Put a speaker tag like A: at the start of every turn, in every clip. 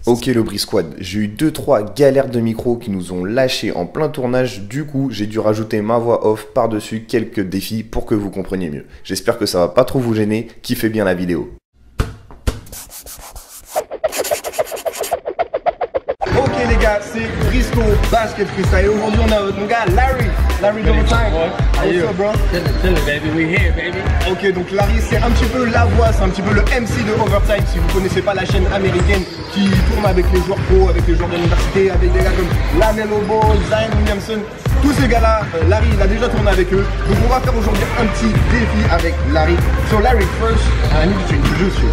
A: Ok le Brise Squad, j'ai eu 2-3 galères de micro qui nous ont lâché en plein tournage, du coup j'ai dû rajouter ma voix off par-dessus quelques défis pour que vous compreniez mieux. J'espère que ça va pas trop vous gêner, kiffez bien la vidéo.
B: Ok les gars, c'est Briscoe Basket Freestyle. Aujourd'hui on a mon gars Larry Double Time. What's up bro?
C: Chillin' baby, we here baby.
B: Ok, donc Larry c'est un petit peu la voix, c'est un petit peu le MC de Overtime. Si vous connaissez pas la chaîne américaine qui tourne avec les joueurs pro, avec les joueurs de l'université, avec des gars comme LaMelo Ball, Zion Williamson, tous ces gars là, Larry il a déjà tourné avec eux. Donc on va faire aujourd'hui un petit défi avec Larry. So Larry, first I need to introduce you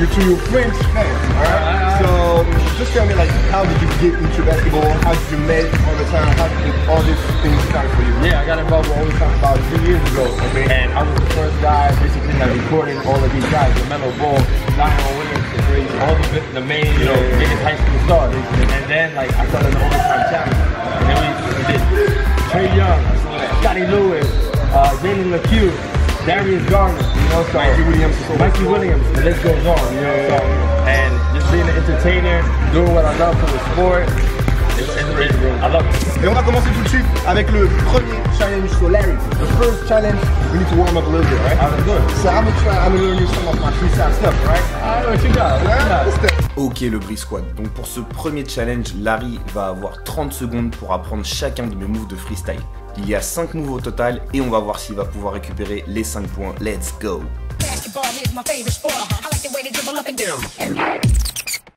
B: to your French fans. Alright? So just tell me like how did you get into basketball? How did you meet Overtime? How did all these things start for you?
C: Yeah, I got involved with Overtime about 2 years ago. Okay. And I was the first guy basically that recorded all of these guys, LaMelo Ball, Zion Williamson, all the main, biggest high school stars. And then like I started the Overtime challenge. And then we did Trey Young, Scotty Lewis, Jalen LeCue, Darius Garner, so Mikey Williams, the list goes on, so, and just being an entertainer, doing what I love for the sport, I love it.
B: Et on va commencer tout de suite avec le premier challenge. So Larry, the first challenge, we need to warm up a little bit, right?
C: I'm good.
B: So I'm gonna learn you some of my freestyle stuff, right?
C: I know what you got.
A: Ok le Brise Squad, donc pour ce premier challenge, Larry va avoir 30 secondes pour apprendre chacun de mes moves de freestyle. Il y a 5 moves au total et on va voir s'il va pouvoir récupérer les 5 points. Let's go!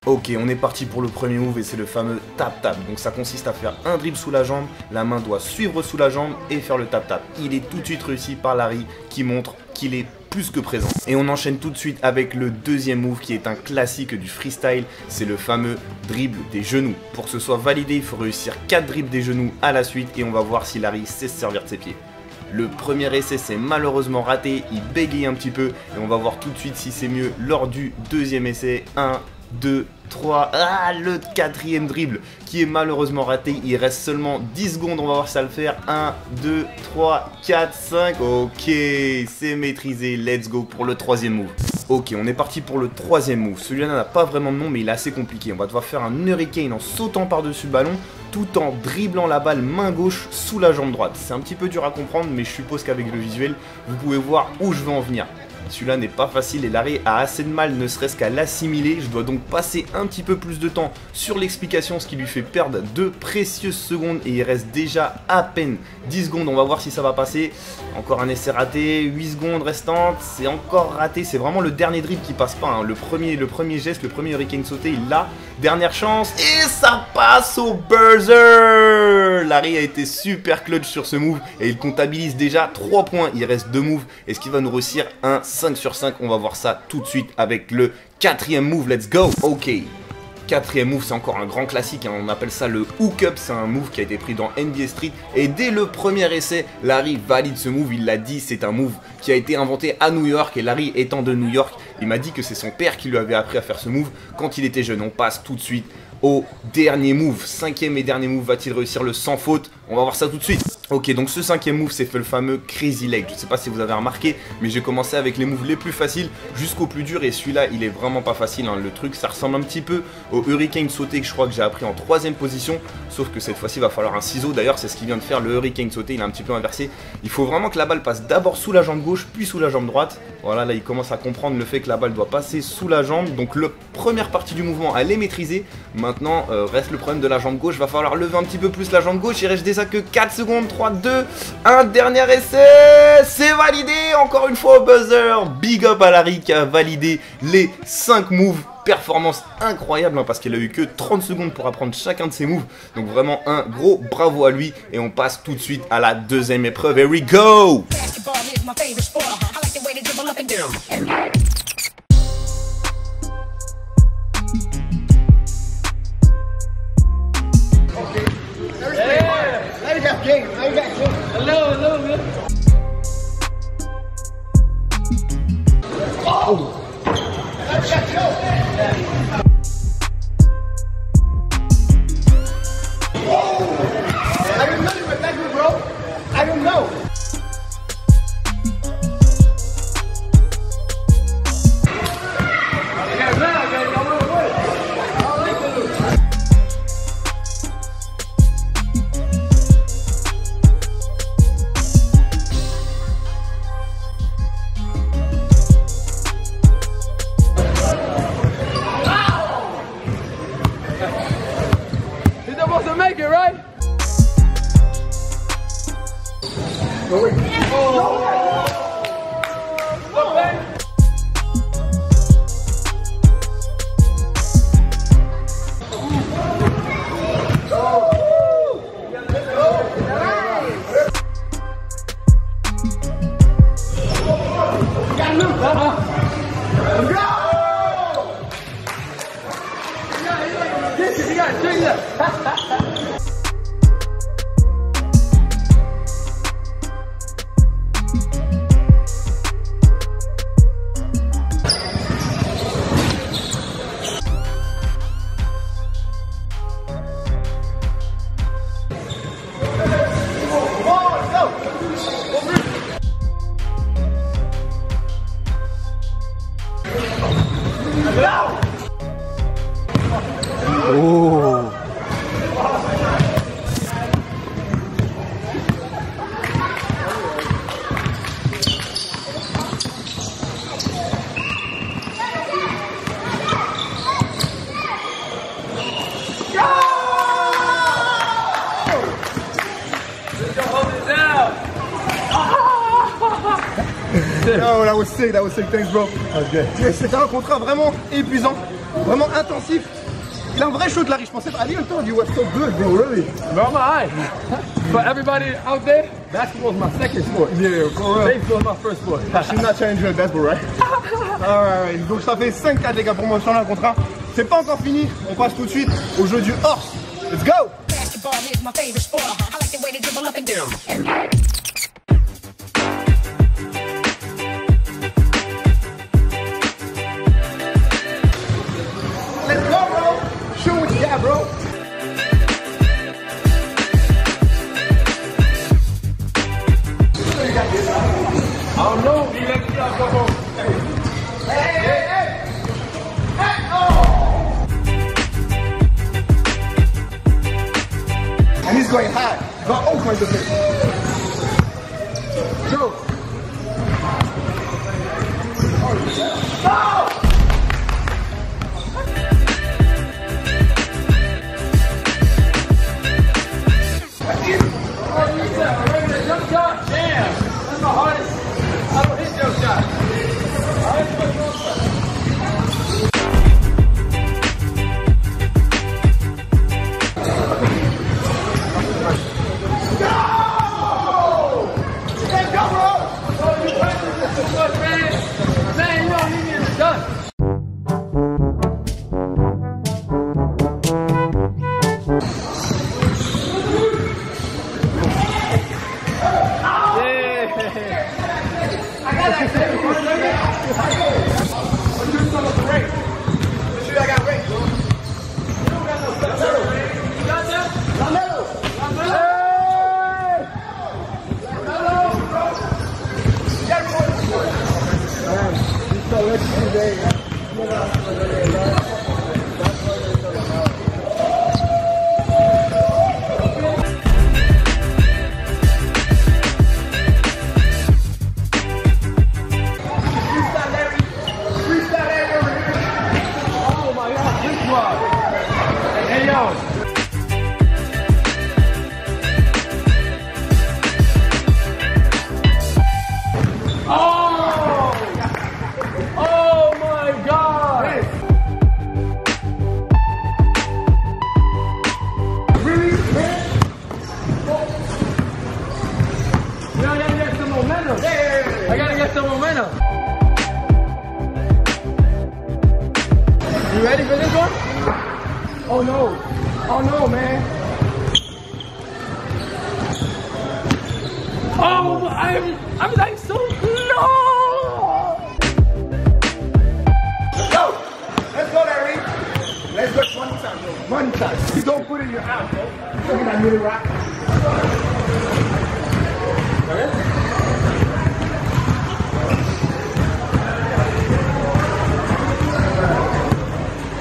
A: Ok, on est parti pour le premier move et c'est le fameux tap-tap. Donc ça consiste à faire un dribble sous la jambe, la main doit suivre sous la jambe et faire le tap-tap. Il est tout de suite réussi par Larry qui montre qu'il est plus que présent. Et on enchaîne tout de suite avec le deuxième move qui est un classique du freestyle, c'est le fameux dribble des genoux. Pour que ce soit validé, il faut réussir 4 dribbles des genoux à la suite et on va voir si Larry sait se servir de ses pieds. Le premier essai c'est malheureusement raté, il bégaye un petit peu et on va voir tout de suite si c'est mieux lors du deuxième essai. 1, 2, 3, le quatrième dribble qui est malheureusement raté, il reste seulement 10 secondes, on va voir si ça va le faire. 1, 2, 3, 4, 5, ok, c'est maîtrisé, let's go pour le troisième move. Ok, on est parti pour le troisième move, celui-là n'a pas vraiment de nom mais il est assez compliqué, on va devoir faire un hurricane en sautant par-dessus le ballon tout en dribblant la balle main gauche sous la jambe droite. C'est un petit peu dur à comprendre mais je suppose qu'avec le visuel, vous pouvez voir où je veux en venir. Celui-là n'est pas facile et Larry a assez de mal ne serait-ce qu'à l'assimiler. Je dois donc passer un petit peu plus de temps sur l'explication, ce qui lui fait perdre de précieuses secondes et il reste déjà à peine 10 secondes. On va voir si ça va passer. Encore un essai raté, 8 secondes restantes, c'est encore raté. C'est vraiment le dernier dribble qui passe pas, hein. Le premier geste, le premier hurricane sauté, il l'a. Dernière chance et ça passe au buzzer. Larry a été super clutch sur ce move et il comptabilise déjà 3 points. Il reste 2 moves. Est-ce qu'il va nous réussir un 5 sur 5? On va voir ça tout de suite avec le quatrième move. Let's go. Ok. Quatrième move, c'est encore un grand classique, hein. On appelle ça le hook-up, c'est un move qui a été pris dans NBA Street et dès le premier essai, Larry valide ce move, il l'a dit, c'est un move qui a été inventé à New York et Larry étant de New York, il m'a dit que c'est son père qui lui avait appris à faire ce move quand il était jeune. On passe tout de suite au dernier move, cinquième et dernier move, va-t-il réussir le sans faute? On va voir ça tout de suite. Ok, donc ce cinquième move, c'est le fameux Crazy Leg. Je sais pas si vous avez remarqué, mais j'ai commencé avec les moves les plus faciles jusqu'au plus dur et celui-là, il est vraiment pas facile, hein. Le truc, ça ressemble un petit peu au Hurricane sauté que je crois que j'ai appris en 3ème position, sauf que cette fois-ci, il va falloir un ciseau. D'ailleurs, c'est ce qu'il vient de faire, le Hurricane sauté, il est un petit peu inversé. Il faut vraiment que la balle passe d'abord sous la jambe gauche, puis sous la jambe droite. Voilà, là, il commence à comprendre le fait que la balle doit passer sous la jambe. Donc, la première partie du mouvement, elle est maîtrisée. Maintenant, reste le problème de la jambe gauche. Va falloir lever un petit peu plus la jambe gauche. Il reste déjà que 4 secondes. 3, 2, 1. Dernier essai. C'est validé. Encore une fois au buzzer. Big up à Larry qui a validé les 5 moves. Performance incroyable, hein, parce qu'il a eu que 30 secondes pour apprendre chacun de ses moves. Donc vraiment un gros bravo à lui. Et on passe tout de suite à la deuxième épreuve. Here we go.
C: Hello, man.
B: Oh. I didn't know you were that good, bro. I don't know.
C: sick.
B: Oh, that was sick, thanks bro.
C: Okay.
B: C'était un contrat vraiment épuisant, vraiment intensif. Il a un vrai show de Larry, je pensais pas. I didn't thought you were so good, bro, really.
C: Bro, I'm alright. For everybody out there, basketball is my second sport.
B: Yeah, for real.
C: Baseball is my first sport.
B: She's not challenging with baseball, right? Alright, donc ça fait 5-4 les gars pour moi sur un contrat. C'est pas encore fini, on passe tout de suite au jeu du horse. Let's go!
D: Basketball is my favorite sport. I like the way they dribble up and down.
B: Let's go, bro! Show what you got, bro!
C: I don't know. You let me out, come on.
B: Hey, oh! And he's going high. Oh my goodness. Go! Oh!
C: Jump shot, damn. That's my hardest. I don't hit jump shot. I hit my jump shot.
B: Let's go, bro!
C: Oh, you practice this so much, man. Man, you don't need me in the dust. I gotta get some momentum.
B: You ready for this one? Oh no. Oh no, man.
C: Oh, I'm like so low.
B: Go! Let's go, Larry. Let's go one time, bro. One time. You don't put it in your house, bro. Look at that middle rock.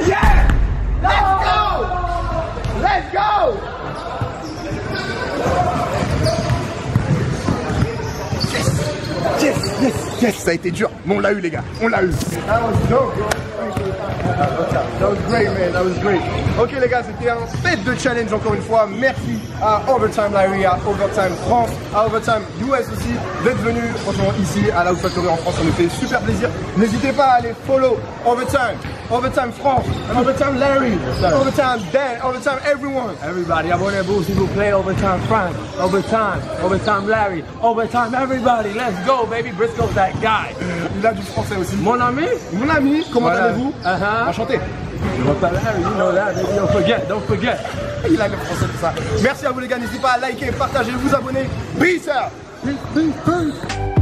B: Yeah! Let's go! Let's go! Yes, ça a été dur, mais on l'a eu les gars, on l'a eu. That was dope, bro. That was great, man, that was great. Ok les gars, c'était un fête de challenge encore une fois. Merci à Overtime Larry, à Overtime France, à Overtime US aussi d'être venu franchement ici à la House Factory en France. Ça nous fait super plaisir. N'hésitez pas à aller follow Overtime, Overtime France, and Overtime Larry, Overtime Dan, Overtime everyone.
C: Everybody, abonnez-vous s'il vous plaît. Overtime France, Overtime Larry, Overtime everybody. Let's go, baby. Briscoe's that guy.
B: Il a du français aussi.
C: Mon ami,
B: Comment
C: Voilà.
B: allez-vous? Enchanté.
C: je m'appelle Larry, you know that, baby. Don't forget.
B: Il a le français tout ça. Merci à vous les gars, n'hésitez pas à liker, partager, vous abonner. Peace out.
C: Peace.